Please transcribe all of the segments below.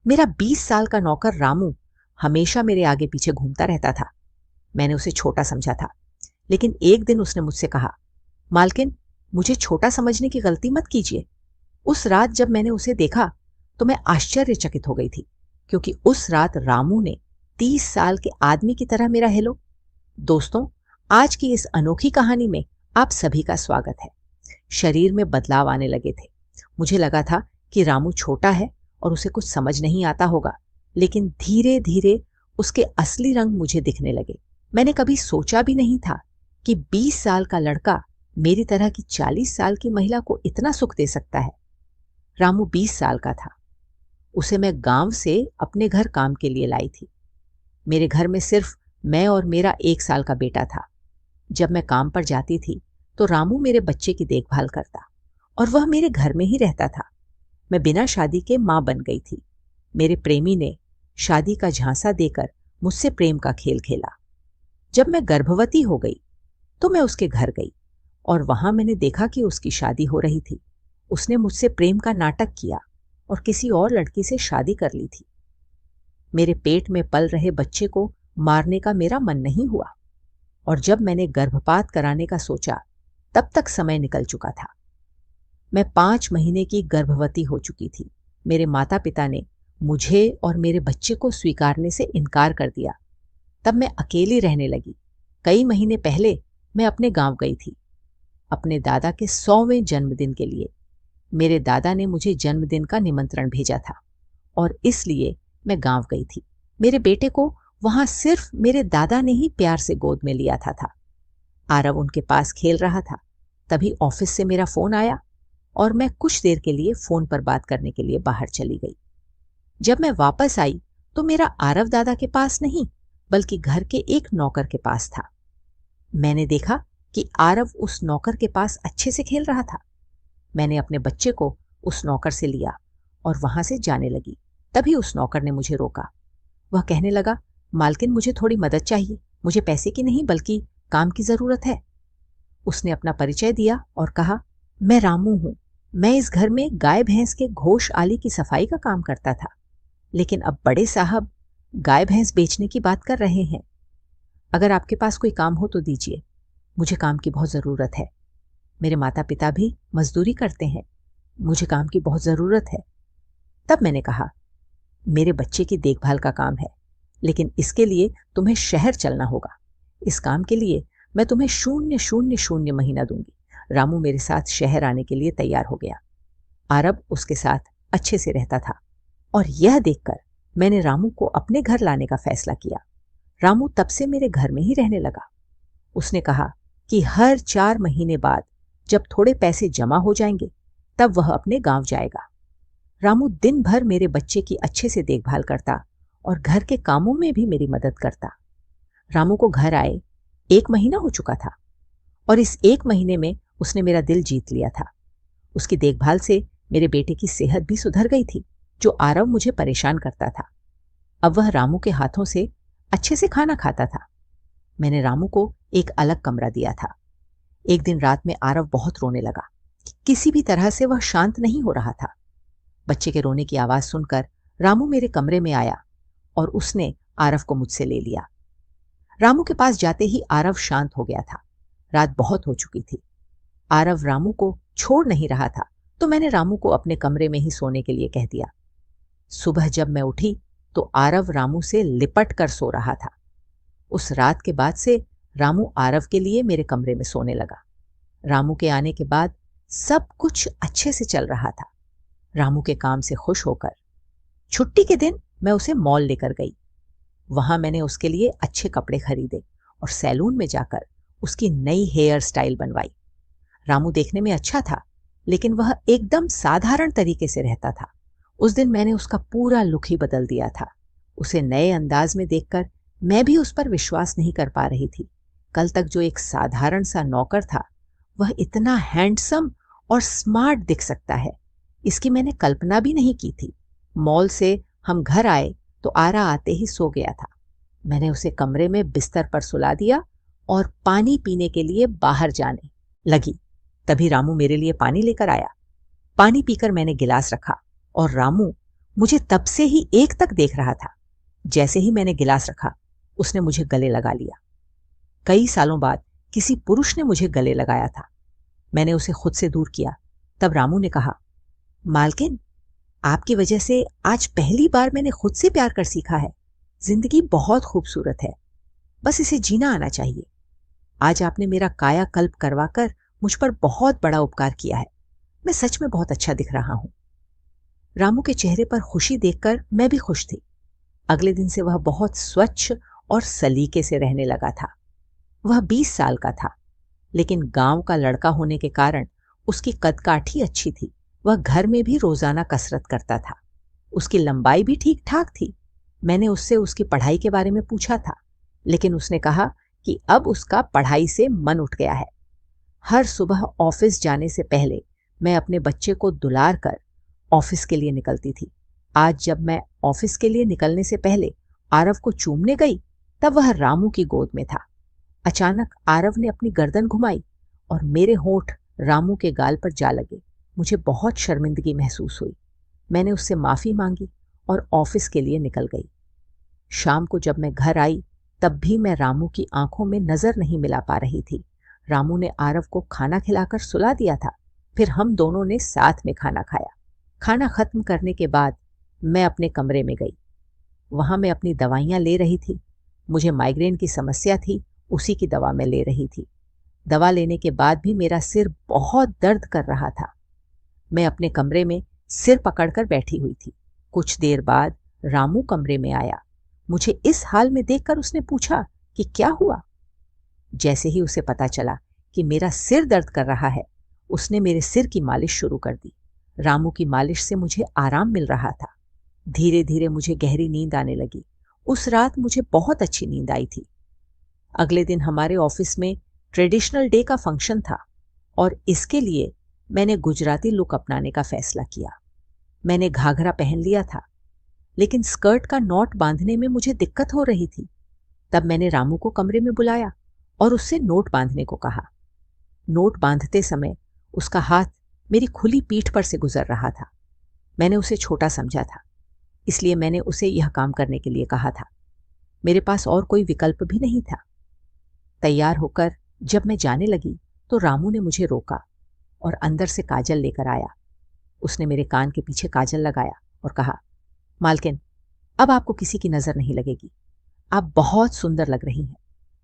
मेरा 20 साल का नौकर रामू हमेशा मेरे आगे पीछे घूमता रहता था। मैंने उसे छोटा समझा था, लेकिन एक दिन उसने मुझसे कहा, मालकिन, मुझे छोटा समझने की गलती मत कीजिए। उस रात जब मैंने उसे देखा तो मैं आश्चर्यचकित हो गई थी, क्योंकि उस रात रामू ने 30 साल के आदमी की तरह मेरा हेलो। दोस्तों, आज की इस अनोखी कहानी में आप सभी का स्वागत है। शरीर में बदलाव आने लगे थे। मुझे लगा था कि रामू छोटा है और उसे कुछ समझ नहीं आता होगा, लेकिन धीरे धीरे उसके असली रंग मुझे दिखने लगे। मैंने कभी सोचा भी नहीं था कि 20 साल का लड़का मेरी तरह की 40 साल की महिला को इतना सुख दे सकता है। रामू 20 साल का था। उसे मैं गांव से अपने घर काम के लिए लाई थी। मेरे घर में सिर्फ मैं और मेरा 1 साल का बेटा था। जब मैं काम पर जाती थी तो रामू मेरे बच्चे की देखभाल करता और वह मेरे घर में ही रहता था। मैं बिना शादी के मां बन गई थी। मेरे प्रेमी ने शादी का झांसा देकर मुझसे प्रेम का खेल खेला। जब मैं गर्भवती हो गई तो मैं उसके घर गई और वहां मैंने देखा कि उसकी शादी हो रही थी। उसने मुझसे प्रेम का नाटक किया और किसी और लड़की से शादी कर ली थी। मेरे पेट में पल रहे बच्चे को मारने का मेरा मन नहीं हुआ, और जब मैंने गर्भपात कराने का सोचा तब तक समय निकल चुका था। मैं 5 महीने की गर्भवती हो चुकी थी। मेरे माता पिता ने मुझे और मेरे बच्चे को स्वीकारने से इनकार कर दिया। तब मैं अकेली रहने लगी। कई महीने पहले मैं अपने गांव गई थी, अपने दादा के 100वें जन्मदिन के लिए। मेरे दादा ने मुझे जन्मदिन का निमंत्रण भेजा था और इसलिए मैं गांव गई थी। मेरे बेटे को वहां सिर्फ मेरे दादा ने ही प्यार से गोद में लिया था। आरव उनके पास खेल रहा था। तभी ऑफिस से मेरा फोन आया और मैं कुछ देर के लिए फोन पर बात करने के लिए बाहर चली गई। जब मैं वापस आई तो मेरा आरव दादा के पास नहीं, बल्कि घर के एक नौकर के पास था। मैंने देखा कि आरव उस नौकर के पास अच्छे से खेल रहा था। मैंने अपने बच्चे को उस नौकर से लिया और वहां से जाने लगी। तभी उस नौकर ने मुझे रोका। वह कहने लगा, मालकिन, मुझे थोड़ी मदद चाहिए। मुझे पैसे की नहीं बल्कि काम की जरूरत है। उसने अपना परिचय दिया और कहा, मैं रामू हूं। मैं इस घर में गाय भैंस के घोष आली की सफाई का काम करता था, लेकिन अब बड़े साहब गाय भैंस बेचने की बात कर रहे हैं। अगर आपके पास कोई काम हो तो दीजिए। मुझे काम की बहुत जरूरत है। मेरे माता पिता भी मजदूरी करते हैं। मुझे काम की बहुत जरूरत है। तब मैंने कहा, मेरे बच्चे की देखभाल का काम है, लेकिन इसके लिए तुम्हें शहर चलना होगा। इस काम के लिए मैं तुम्हें 000 महीना दूंगी। रामू मेरे साथ शहर आने के लिए तैयार हो गया। आरब उसके साथ अच्छे से रहता था और यह देखकर मैंने रामू को अपने घर लाने का फैसला किया। रामू तब से मेरे घर में ही रहने लगा। उसने कहा कि हर 4 महीने बाद जब थोड़े पैसे जमा हो जाएंगे तब वह अपने गांव जाएगा। रामू दिन भर मेरे बच्चे की अच्छे से देखभाल करता और घर के कामों में भी मेरी मदद करता। रामू को घर आए 1 महीना हो चुका था और इस 1 महीने में उसने मेरा दिल जीत लिया था। उसकी देखभाल से मेरे बेटे की सेहत भी सुधर गई थी, जो आरव मुझे परेशान करता था। अब वह रामू के हाथों से अच्छे से खाना खाता था। मैंने रामू को एक अलग कमरा दिया था। एक दिन रात में आरव बहुत रोने लगा। किसी भी तरह से वह शांत नहीं हो रहा था। बच्चे के रोने की आवाज सुनकर रामू मेरे कमरे में आया और उसने आरव को मुझसे ले लिया। रामू के पास जाते ही आरव शांत हो गया था। रात बहुत हो चुकी थी। आरव रामू को छोड़ नहीं रहा था, तो मैंने रामू को अपने कमरे में ही सोने के लिए कह दिया। सुबह जब मैं उठी तो आरव रामू से लिपट कर सो रहा था। उस रात के बाद से रामू आरव के लिए मेरे कमरे में सोने लगा। रामू के आने के बाद सब कुछ अच्छे से चल रहा था। रामू के काम से खुश होकर छुट्टी के दिन मैं उसे मॉल लेकर गई। वहां मैंने उसके लिए अच्छे कपड़े खरीदे और सैलून में जाकर उसकी नई हेयर स्टाइल बनवाई। रामू देखने में अच्छा था, लेकिन वह एकदम साधारण तरीके से रहता था। उस दिन मैंने उसका पूरा लुक ही बदल दिया था। उसे नए अंदाज में देखकर मैं भी उस पर विश्वास नहीं कर पा रही थी। कल तक जो एक साधारण सा नौकर था, वह इतना हैंडसम और स्मार्ट दिख सकता है, इसकी मैंने कल्पना भी नहीं की थी। मॉल से हम घर आए तो आरा आते ही सो गया था। मैंने उसे कमरे में बिस्तर पर सुला दिया और पानी पीने के लिए बाहर जाने लगी। तभी रामू मेरे लिए पानी लेकर आया। पानी पीकर मैंने गिलास रखा और रामू मुझे तब से ही एक तक देख रहा था। जैसे ही मैंने गिलास रखा, उसने मुझे गले लगा लिया। कई सालों बाद किसी पुरुष ने मुझे गले लगाया था। मैंने उसे खुद से दूर किया। तब रामू ने कहा, मालकिन, आपकी वजह से आज पहली बार मैंने खुद से प्यार कर सीखा है। जिंदगी बहुत खूबसूरत है, बस इसे जीना आना चाहिए। आज आपने मेरा कायाकल्प करवाकर मुझ पर बहुत बड़ा उपकार किया है। मैं सच में बहुत अच्छा दिख रहा हूं। रामू के चेहरे पर खुशी देखकर मैं भी खुश थी। अगले दिन से वह बहुत स्वच्छ और सलीके से रहने लगा था। वह 20 साल का था, लेकिन गांव का लड़का होने के कारण उसकी कदकाठी अच्छी थी। वह घर में भी रोजाना कसरत करता था। उसकी लंबाई भी ठीक ठाक थी। मैंने उससे उसकी पढ़ाई के बारे में पूछा था, लेकिन उसने कहा कि अब उसका पढ़ाई से मन उठ गया है। हर सुबह ऑफिस जाने से पहले मैं अपने बच्चे को दुलार कर ऑफिस के लिए निकलती थी। आज जब मैं ऑफिस के लिए निकलने से पहले आरव को चूमने गई, तब वह रामू की गोद में था। अचानक आरव ने अपनी गर्दन घुमाई और मेरे होंठ रामू के गाल पर जा लगे। मुझे बहुत शर्मिंदगी महसूस हुई। मैंने उससे माफी मांगी और ऑफिस के लिए निकल गई। शाम को जब मैं घर आई, तब भी मैं रामू की आंखों में नजर नहीं मिला पा रही थी। रामू ने आरव को खाना खिलाकर सुला दिया था। फिर हम दोनों ने साथ में खाना खाया। खाना खत्म करने के बाद मैं अपने कमरे में गई। वहां मैं अपनी दवाइयां ले रही थी। मुझे माइग्रेन की समस्या थी, उसी की दवा मैं ले रही थी। दवा लेने के बाद भी मेरा सिर बहुत दर्द कर रहा था। मैं अपने कमरे में सिर पकड़कर बैठी हुई थी। कुछ देर बाद रामू कमरे में आया। मुझे इस हाल में देखकर उसने पूछा कि क्या हुआ। जैसे ही उसे पता चला कि मेरा सिर दर्द कर रहा है, उसने मेरे सिर की मालिश शुरू कर दी। रामू की मालिश से मुझे आराम मिल रहा था। धीरे धीरे मुझे गहरी नींद आने लगी। उस रात मुझे बहुत अच्छी नींद आई थी। अगले दिन हमारे ऑफिस में ट्रेडिशनल डे का फंक्शन था और इसके लिए मैंने गुजराती लुक अपनाने का फैसला किया। मैंने घाघरा पहन लिया था, लेकिन स्कर्ट का नॉट बांधने में मुझे दिक्कत हो रही थी। तब मैंने रामू को कमरे में बुलाया और उससे नोट बांधने को कहा। नोट बांधते समय उसका हाथ मेरी खुली पीठ पर से गुजर रहा था। मैंने उसे छोटा समझा था, इसलिए मैंने उसे यह काम करने के लिए कहा था। मेरे पास और कोई विकल्प भी नहीं था। तैयार होकर जब मैं जाने लगी तो रामू ने मुझे रोका और अंदर से काजल लेकर आया। उसने मेरे कान के पीछे काजल लगाया और कहा, मालकिन, अब आपको किसी की नजर नहीं लगेगी। आप बहुत सुंदर लग रही हैं।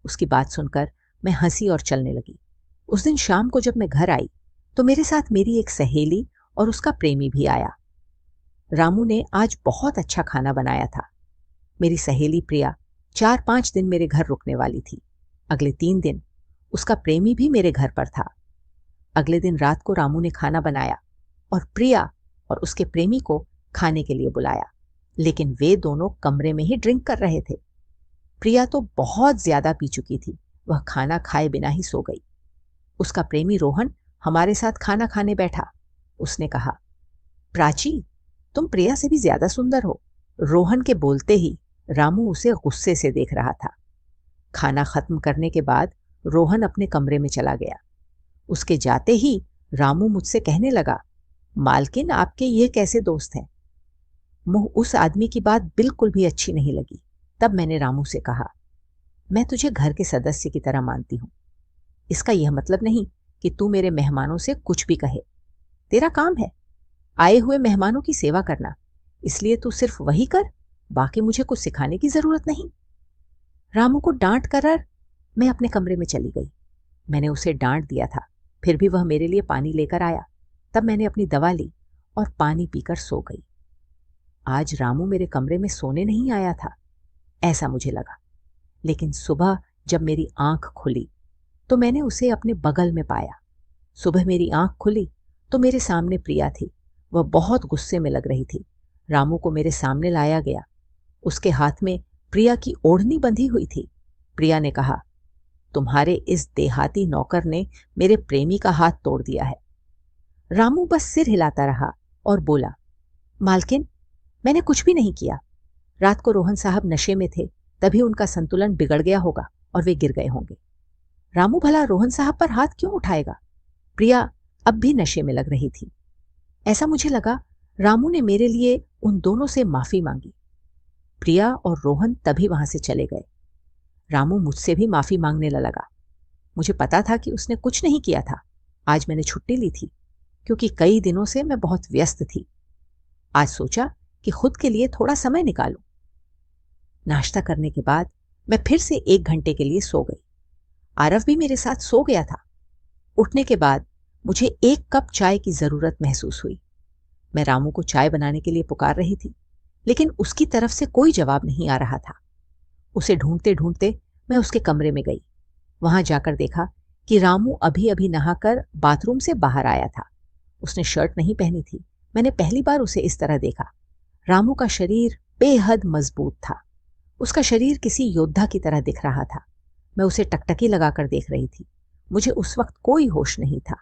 उसकी बात सुनकर मैं हंसी और चलने लगी। उस दिन शाम को जब मैं घर आई तो मेरे साथ मेरी एक सहेली और उसका प्रेमी भी आया। रामू ने आज बहुत अच्छा खाना बनाया था। मेरी सहेली प्रिया 4-5 दिन मेरे घर रुकने वाली थी। अगले 3 दिन उसका प्रेमी भी मेरे घर पर था। अगले दिन रात को रामू ने खाना बनाया और प्रिया और उसके प्रेमी को खाने के लिए बुलाया, लेकिन वे दोनों कमरे में ही ड्रिंक कर रहे थे। प्रिया तो बहुत ज्यादा पी चुकी थी। वह खाना खाए बिना ही सो गई। उसका प्रेमी रोहन हमारे साथ खाना खाने बैठा। उसने कहा, प्राची, तुम प्रिया से भी ज्यादा सुंदर हो। रोहन के बोलते ही रामू उसे गुस्से से देख रहा था। खाना खत्म करने के बाद रोहन अपने कमरे में चला गया। उसके जाते ही रामू मुझसे कहने लगा, मालकिन, आपके ये कैसे दोस्त हैं? मुझ उस आदमी की बात बिल्कुल भी अच्छी नहीं लगी। तब मैंने रामू से कहा, मैं तुझे घर के सदस्य की तरह मानती हूं। इसका यह मतलब नहीं कि तू मेरे मेहमानों से कुछ भी कहे। तेरा काम है आए हुए मेहमानों की सेवा करना, इसलिए तू सिर्फ वही कर। बाकी मुझे कुछ सिखाने की जरूरत नहीं। रामू को डांट कर मैं अपने कमरे में चली गई। मैंने उसे डांट दिया था, फिर भी वह मेरे लिए पानी लेकर आया। तब मैंने अपनी दवा ली और पानी पीकर सो गई। आज रामू मेरे कमरे में सोने नहीं आया था, ऐसा मुझे लगा। लेकिन सुबह जब मेरी आंख खुली तो मैंने उसे अपने बगल में पाया। सुबह मेरी आंख खुली तो मेरे सामने प्रिया थी। वह बहुत गुस्से में लग रही थी। रामू को मेरे सामने लाया गया। उसके हाथ में प्रिया की ओढ़नी बंधी हुई थी। प्रिया ने कहा, तुम्हारे इस देहाती नौकर ने मेरे प्रेमी का हाथ तोड़ दिया है। रामू बस सिर हिलाता रहा और बोला, मालकिन, मैंने कुछ भी नहीं किया। रात को रोहन साहब नशे में थे, तभी उनका संतुलन बिगड़ गया होगा और वे गिर गए होंगे। रामू भला रोहन साहब पर हाथ क्यों उठाएगा? प्रिया अब भी नशे में लग रही थी। ऐसा मुझे लगा रामू ने मेरे लिए उन दोनों से माफी मांगी। प्रिया और रोहन तभी वहां से चले गए। रामू मुझसे भी माफी मांगने लगा। मुझे पता था कि उसने कुछ नहीं किया था। आज मैंने छुट्टी ली थी क्योंकि कई दिनों से मैं बहुत व्यस्त थी। आज सोचा कि खुद के लिए थोड़ा समय निकालूं। नाश्ता करने के बाद मैं फिर से 1 घंटे के लिए सो गई। आरव भी मेरे साथ सो गया था। उठने के बाद मुझे 1 कप चाय की जरूरत महसूस हुई। मैं रामू को चाय बनाने के लिए पुकार रही थी, लेकिन उसकी तरफ से कोई जवाब नहीं आ रहा था। उसे ढूंढते ढूंढते मैं उसके कमरे में गई। वहां जाकर देखा कि रामू अभी अभी नहाकर बाथरूम से बाहर आया था। उसने शर्ट नहीं पहनी थी। मैंने पहली बार उसे इस तरह देखा। रामू का शरीर बेहद मजबूत था। उसका शरीर किसी योद्धा की तरह दिख रहा था। मैं उसे टकटकी लगाकर देख रही थी। मुझे उस वक्त कोई होश नहीं था।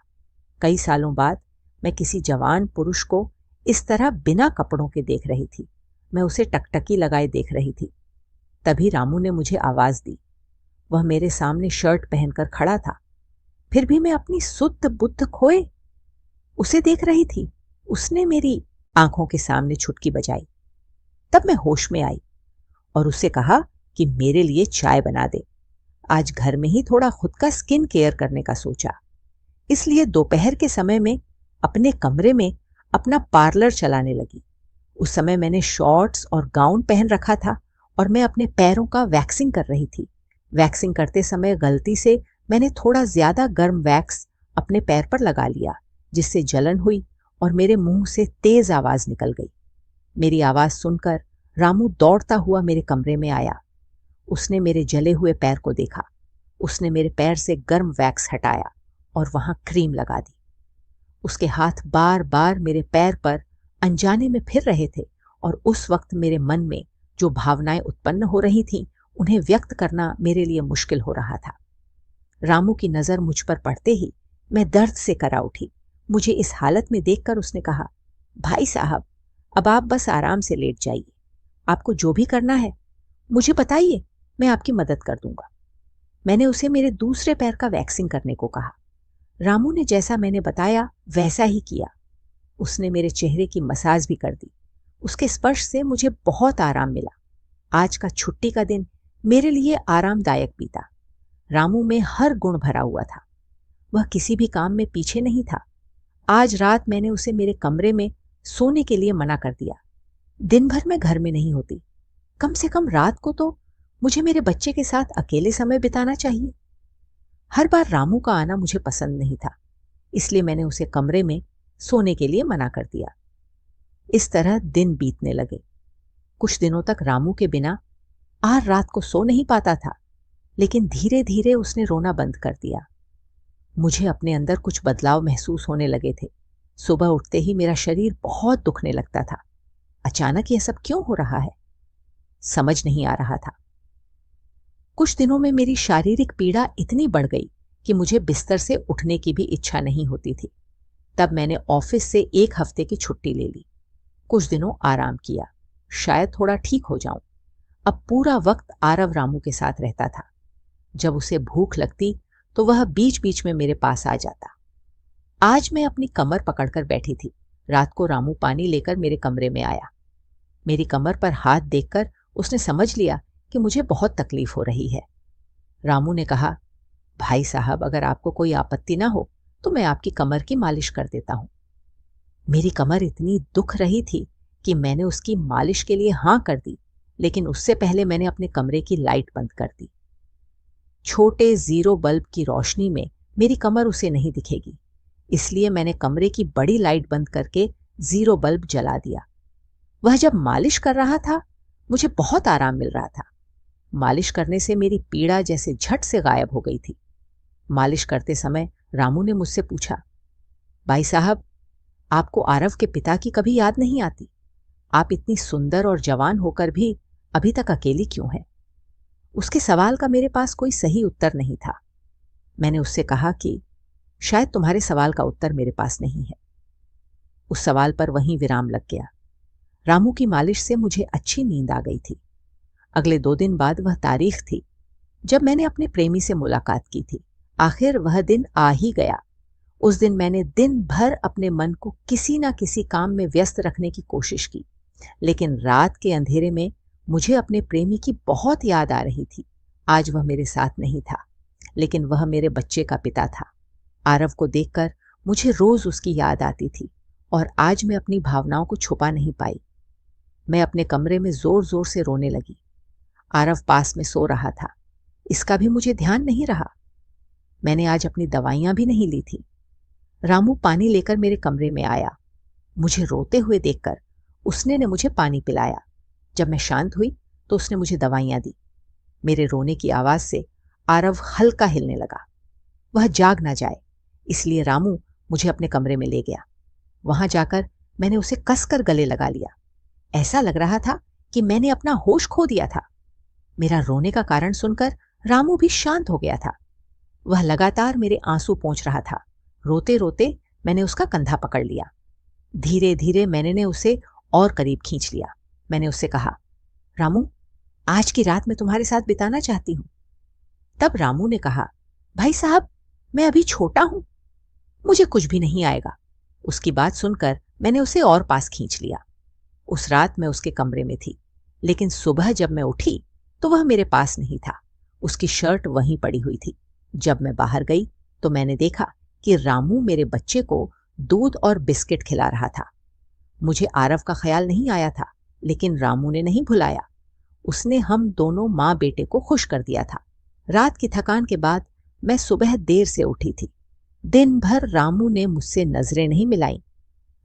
कई सालों बाद मैं किसी जवान पुरुष को इस तरह बिना कपड़ों के देख रही थी। मैं उसे टकटकी लगाए देख रही थी। तभी रामू ने मुझे आवाज दी। वह मेरे सामने शर्ट पहनकर खड़ा था। फिर भी मैं अपनी सुध बुद्ध खोए उसे देख रही थी। उसने मेरी आंखों के सामने छुटकी बजाई। तब मैं होश में आई और उससे कहा कि मेरे लिए चाय बना दे। आज घर में ही थोड़ा खुद का स्किन केयर करने का सोचा, इसलिए दोपहर के समय में अपने कमरे में अपना पार्लर चलाने लगी। उस समय मैंने शॉर्ट्स और गाउन पहन रखा था और मैं अपने पैरों का वैक्सिंग कर रही थी। वैक्सिंग करते समय गलती से मैंने थोड़ा ज्यादा गर्म वैक्स अपने पैर पर लगा लिया, जिससे जलन हुई और मेरे मुंह से तेज आवाज निकल गई। मेरी आवाज सुनकर रामू दौड़ता हुआ मेरे कमरे में आया। उसने मेरे जले हुए पैर को देखा। उसने मेरे पैर से गर्म वैक्स हटाया और वहां क्रीम लगा दी। उसके हाथ बार बार मेरे पैर पर अनजाने में फिर रहे थे और उस वक्त मेरे मन में जो भावनाएं उत्पन्न हो रही थीं, उन्हें व्यक्त करना मेरे लिए मुश्किल हो रहा था। रामू की नजर मुझ पर पड़ते ही मैं दर्द से करा उठी। मुझे इस हालत में देखकर उसने कहा, भाई साहब, अब आप बस आराम से लेट जाइए। आपको जो भी करना है मुझे बताइए, मैं आपकी मदद कर दूंगा। मैंने उसे मेरे दूसरे पैर का वैक्सिंग करने को कहा। रामू ने जैसा मैंने बताया वैसा ही किया। उसने मेरे चेहरे की मसाज भी कर दी। उसके स्पर्श से मुझे बहुत आराम मिला। आज का छुट्टी का दिन मेरे लिए आरामदायक बीता। रामू में हर गुण भरा हुआ था। वह किसी भी काम में पीछे नहीं था। आज रात मैंने उसे मेरे कमरे में सोने के लिए मना कर दिया। दिन भर मैं घर में नहीं होती। कम से कम रात को तो मुझे मेरे बच्चे के साथ अकेले समय बिताना चाहिए। हर बार रामू का आना मुझे पसंद नहीं था, इसलिए मैंने उसे कमरे में सोने के लिए मना कर दिया। इस तरह दिन बीतने लगे। कुछ दिनों तक रामू के बिना आर रात को सो नहीं पाता था, लेकिन धीरे धीरे उसने रोना बंद कर दिया। मुझे अपने अंदर कुछ बदलाव महसूस होने लगे थे। सुबह उठते ही मेरा शरीर बहुत दुखने लगता था। अचानक यह सब क्यों हो रहा है, समझ नहीं आ रहा था। कुछ दिनों में मेरी शारीरिक पीड़ा इतनी बढ़ गई कि मुझे बिस्तर से उठने की भी इच्छा नहीं होती थी। तब मैंने ऑफिस से 1 हफ्ते की छुट्टी ले ली। कुछ दिनों आराम किया, शायद थोड़ा ठीक हो जाऊं। अब पूरा वक्त आरव रामू के साथ रहता था। जब उसे भूख लगती तो वह बीच बीच में मेरे पास आ जाता। आज मैं अपनी कमर पकड़कर बैठी थी। रात को रामू पानी लेकर मेरे कमरे में आया। मेरी कमर पर हाथ देखकर उसने समझ लिया कि मुझे बहुत तकलीफ हो रही है। रामू ने कहा, भाई साहब, अगर आपको कोई आपत्ति ना हो तो मैं आपकी कमर की मालिश कर देता हूं। मेरी कमर इतनी दुख रही थी कि मैंने उसकी मालिश के लिए हां कर दी, लेकिन उससे पहले मैंने अपने कमरे की लाइट बंद कर दी। छोटे 0 बल्ब की रोशनी में मेरी कमर उसे नहीं दिखेगी, इसलिए मैंने कमरे की बड़ी लाइट बंद करके 0 बल्ब जला दिया। वह जब मालिश कर रहा था मुझे बहुत आराम मिल रहा था। मालिश करने से मेरी पीड़ा जैसे झट से गायब हो गई थी। मालिश करते समय रामू ने मुझसे पूछा, भाई साहब, आपको आरव के पिता की कभी याद नहीं आती? आप इतनी सुंदर और जवान होकर भी अभी तक अकेली क्यों हैं? उसके सवाल का मेरे पास कोई सही उत्तर नहीं था। मैंने उससे कहा कि शायद तुम्हारे सवाल का उत्तर मेरे पास नहीं है। उस सवाल पर वहीं विराम लग गया। रामू की मालिश से मुझे अच्छी नींद आ गई थी। अगले 2 दिन बाद वह तारीख थी जब मैंने अपने प्रेमी से मुलाकात की थी। आखिर वह दिन आ ही गया। उस दिन मैंने दिन भर अपने मन को किसी ना किसी काम में व्यस्त रखने की कोशिश की, लेकिन रात के अंधेरे में मुझे अपने प्रेमी की बहुत याद आ रही थी। आज वह मेरे साथ नहीं था, लेकिन वह मेरे बच्चे का पिता था। आरव को देखकर मुझे रोज उसकी याद आती थी और आज मैं अपनी भावनाओं को छुपा नहीं पाई। मैं अपने कमरे में जोर जोर से रोने लगी। आरव पास में सो रहा था, इसका भी मुझे ध्यान नहीं रहा। मैंने आज अपनी दवाइयां भी नहीं ली थी। रामू पानी लेकर मेरे कमरे में आया। मुझे रोते हुए देखकर उसने ने मुझे पानी पिलाया। जब मैं शांत हुई तो उसने मुझे दवाइयां दी। मेरे रोने की आवाज से आरव हल्का हिलने लगा। वह जाग ना जाए, इसलिए रामू मुझे अपने कमरे में ले गया। वहां जाकर मैंने उसे कसकर गले लगा लिया। ऐसा लग रहा था कि मैंने अपना होश खो दिया था। मेरा रोने का कारण सुनकर रामू भी शांत हो गया था। वह लगातार मेरे आंसू पोंछ रहा था। रोते रोते मैंने उसका कंधा पकड़ लिया। धीरे धीरे मैंने उसे और करीब खींच लिया। मैंने उससे कहा, रामू, आज की रात मैं तुम्हारे साथ बिताना चाहती हूं। तब रामू ने कहा, भाई साहब, मैं अभी छोटा हूं, मुझे कुछ भी नहीं आएगा। उसकी बात सुनकर मैंने उसे और पास खींच लिया। उस रात मैं उसके कमरे में थी, लेकिन सुबह जब मैं उठी तो वह मेरे पास नहीं था। उसकी शर्ट वहीं पड़ी हुई थी। जब मैं बाहर गई तो मैंने देखा कि रामू मेरे बच्चे को दूध और बिस्किट खिला रहा था। मुझे आरव का ख्याल नहीं आया था, लेकिन रामू ने नहीं भुलाया। उसने हम दोनों माँ बेटे को खुश कर दिया था। रात की थकान के बाद मैं सुबह देर से उठी थी। दिन भर रामू ने मुझसे नजरें नहीं मिलाई।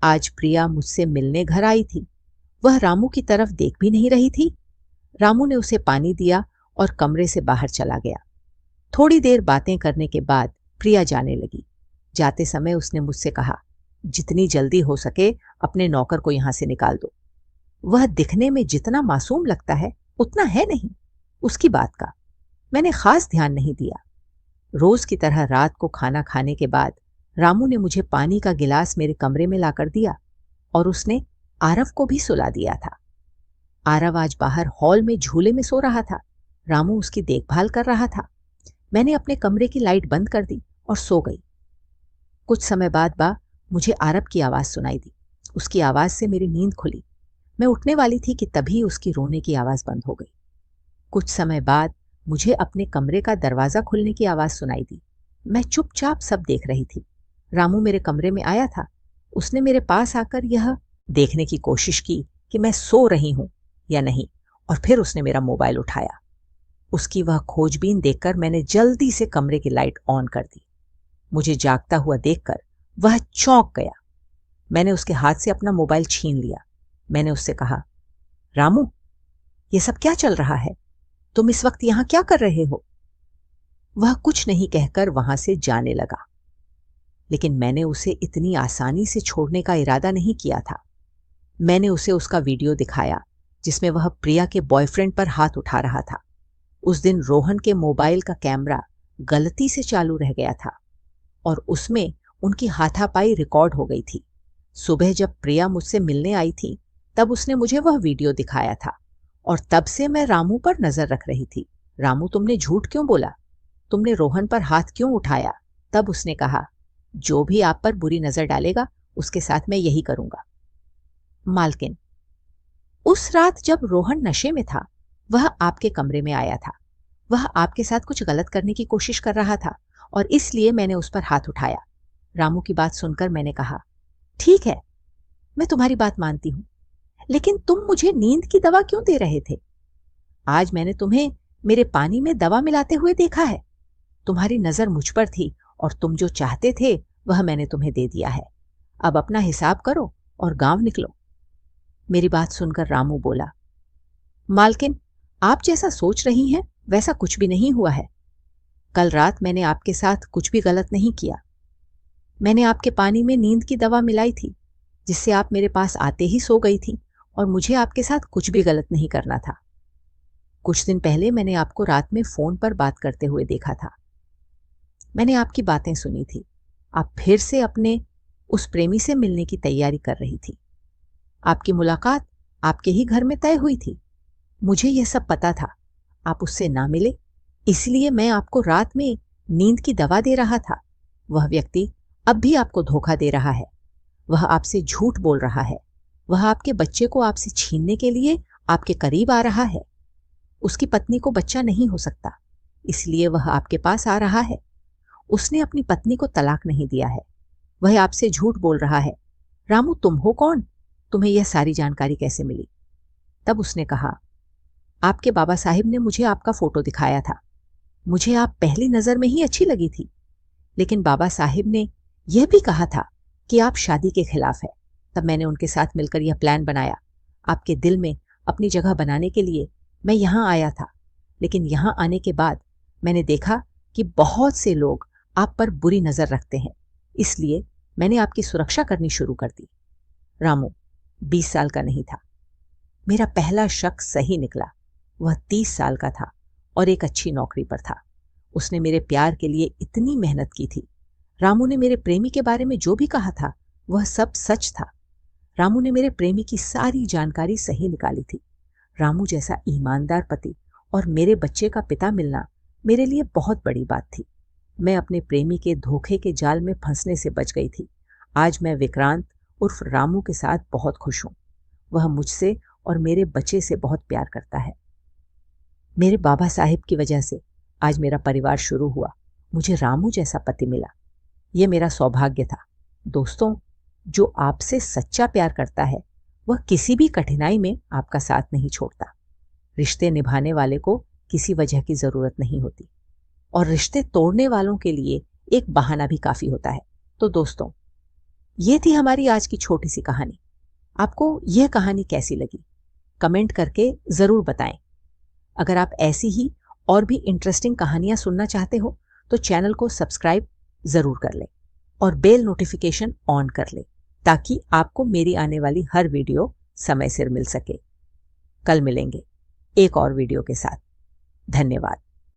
आज प्रिया मुझसे मिलने घर आई थी। वह रामू की तरफ देख भी नहीं रही थी। रामू ने उसे पानी दिया और कमरे से बाहर चला गया। थोड़ी देर बातें करने के बाद प्रिया जाने लगी। जाते समय उसने मुझसे कहा, जितनी जल्दी हो सके अपने नौकर को यहां से निकाल दो। वह दिखने में जितना मासूम लगता है उतना है नहीं। उसकी बात का मैंने खास ध्यान नहीं दिया। रोज की तरह रात को खाना खाने के बाद रामू ने मुझे पानी का गिलास मेरे कमरे में लाकर दिया और उसने आरव को भी सुला दिया था। आरव आज बाहर हॉल में झूले में सो रहा था। रामू उसकी देखभाल कर रहा था। मैंने अपने कमरे की लाइट बंद कर दी और सो गई। कुछ समय बाद मुझे आरव की आवाज सुनाई दी। उसकी आवाज से मेरी नींद खुली। मैं उठने वाली थी कि तभी उसकी रोने की आवाज बंद हो गई। कुछ समय बाद मुझे अपने कमरे का दरवाजा खुलने की आवाज सुनाई दी। मैं चुपचाप सब देख रही थी। रामू मेरे कमरे में आया था। उसने मेरे पास आकर यह देखने की कोशिश की कि मैं सो रही हूं या नहीं, और फिर उसने मेरा मोबाइल उठाया। उसकी वह खोजबीन देखकर मैंने जल्दी से कमरे की लाइट ऑन कर दी। मुझे जागता हुआ देखकर वह चौंक गया। मैंने उसके हाथ से अपना मोबाइल छीन लिया। मैंने उससे कहा, रामू, ये सब क्या चल रहा है? तुम इस वक्त यहां क्या कर रहे हो? वह कुछ नहीं कहकर वहां से जाने लगा, लेकिन मैंने उसे इतनी आसानी से छोड़ने का इरादा नहीं किया था। मैंने उसे उसका वीडियो दिखाया जिसमें वह प्रिया के बॉयफ्रेंड पर हाथ उठा रहा था। उस दिन रोहन के मोबाइल का कैमरा गलती से चालू रह गया था और उसमें उनकी हाथापाई रिकॉर्ड हो गई थी। सुबह जब प्रिया मुझसे मिलने आई थी तब उसने मुझे वह वीडियो दिखाया था और तब से मैं रामू पर नजर रख रही थी। रामू, तुमने झूठ क्यों बोला? तुमने रोहन पर हाथ क्यों उठाया? तब उसने कहा, जो भी आप पर बुरी नजर डालेगा उसके साथ मैं यही करूंगा। मालकिन, उस रात जब रोहन नशे में था वह आपके कमरे में आया था। वह आपके साथ कुछ गलत करने की कोशिश कर रहा था और इसलिए मैंने उस पर हाथ उठाया। रामू की बात सुनकर मैंने कहा, ठीक है, मैं तुम्हारी बात मानती हूं, लेकिन तुम मुझे नींद की दवा क्यों दे रहे थे? आज मैंने तुम्हें मेरे पानी में दवा मिलाते हुए देखा है। तुम्हारी नजर मुझ पर थी और तुम जो चाहते थे वह मैंने तुम्हें दे दिया है। अब अपना हिसाब करो और गांव निकलो। मेरी बात सुनकर रामू बोला, मालकिन, आप जैसा सोच रही हैं वैसा कुछ भी नहीं हुआ है। कल रात मैंने आपके साथ कुछ भी गलत नहीं किया। मैंने आपके पानी में नींद की दवा मिलाई थी, जिससे आप मेरे पास आते ही सो गई थी और मुझे आपके साथ कुछ भी गलत नहीं करना था। कुछ दिन पहले मैंने आपको रात में फोन पर बात करते हुए देखा था। मैंने आपकी बातें सुनी थी। आप फिर से अपने उस प्रेमी से मिलने की तैयारी कर रही थी। आपकी मुलाकात आपके ही घर में तय हुई थी। मुझे यह सब पता था। आप उससे ना मिले, इसलिए मैं आपको रात में नींद की दवा दे रहा था। वह व्यक्ति अब भी आपको धोखा दे रहा है, वह आपसे झूठ बोल रहा है, वह आपके बच्चे को आपसे छीनने के लिए आपके करीब आ रहा है। उसकी पत्नी को बच्चा नहीं हो सकता, इसलिए वह आपके पास आ रहा है। उसने अपनी पत्नी को तलाक नहीं दिया है, वह आपसे झूठ बोल रहा है। रामू, तुम हो कौन? तुम्हें यह सारी जानकारी कैसे मिली? तब उसने कहा, आपके बाबा साहिब ने मुझे आपका फोटो दिखाया था। मुझे आप पहली नजर में ही अच्छी लगी थी, लेकिन बाबा साहिब ने यह भी कहा था कि आप शादी के खिलाफ है। तब मैंने उनके साथ मिलकर यह प्लान बनाया। आपके दिल में अपनी जगह बनाने के लिए मैं यहां आया था, लेकिन यहां आने के बाद मैंने देखा कि बहुत से लोग आप पर बुरी नजर रखते हैं, इसलिए मैंने आपकी सुरक्षा करनी शुरू कर दी। रामू 20 साल का नहीं था। मेरा पहला शक सही निकला। वह 30 साल का था और एक अच्छी नौकरी पर था। उसने मेरे प्यार के लिए इतनी मेहनत की थी। रामू ने मेरे प्रेमी के बारे में जो भी कहा था वह सब सच था। रामू ने मेरे प्रेमी की सारी जानकारी सही निकाली थी। रामू जैसा ईमानदार पति और मेरे बच्चे का पिता मिलना मेरे लिए बहुत बड़ी बात थी। मैं अपने प्रेमी के धोखे के जाल में फंसने से बच गई थी। आज मैं विक्रांत उर्फ रामू के साथ बहुत खुश हूं। वह मुझसे और मेरे बच्चे से बहुत प्यार करता है। मेरे बाबा साहिब की वजह से आज मेरा परिवार शुरू हुआ। मुझे रामू जैसा पति मिला। यह मेरा सौभाग्य था। दोस्तों, जो आपसे सच्चा प्यार करता है वह किसी भी कठिनाई में आपका साथ नहीं छोड़ता। रिश्ते निभाने वाले को किसी वजह की जरूरत नहीं होती, और रिश्ते तोड़ने वालों के लिए एक बहाना भी काफी होता है। तो दोस्तों, ये थी हमारी आज की छोटी सी कहानी। आपको यह कहानी कैसी लगी? कमेंट करके जरूर बताएं। अगर आप ऐसी ही और भी इंटरेस्टिंग कहानियां सुनना चाहते हो तो चैनल को सब्सक्राइब जरूर कर लें और बेल नोटिफिकेशन ऑन कर लें, ताकि आपको मेरी आने वाली हर वीडियो समय सिर मिल सके। कल मिलेंगे एक और वीडियो के साथ। धन्यवाद।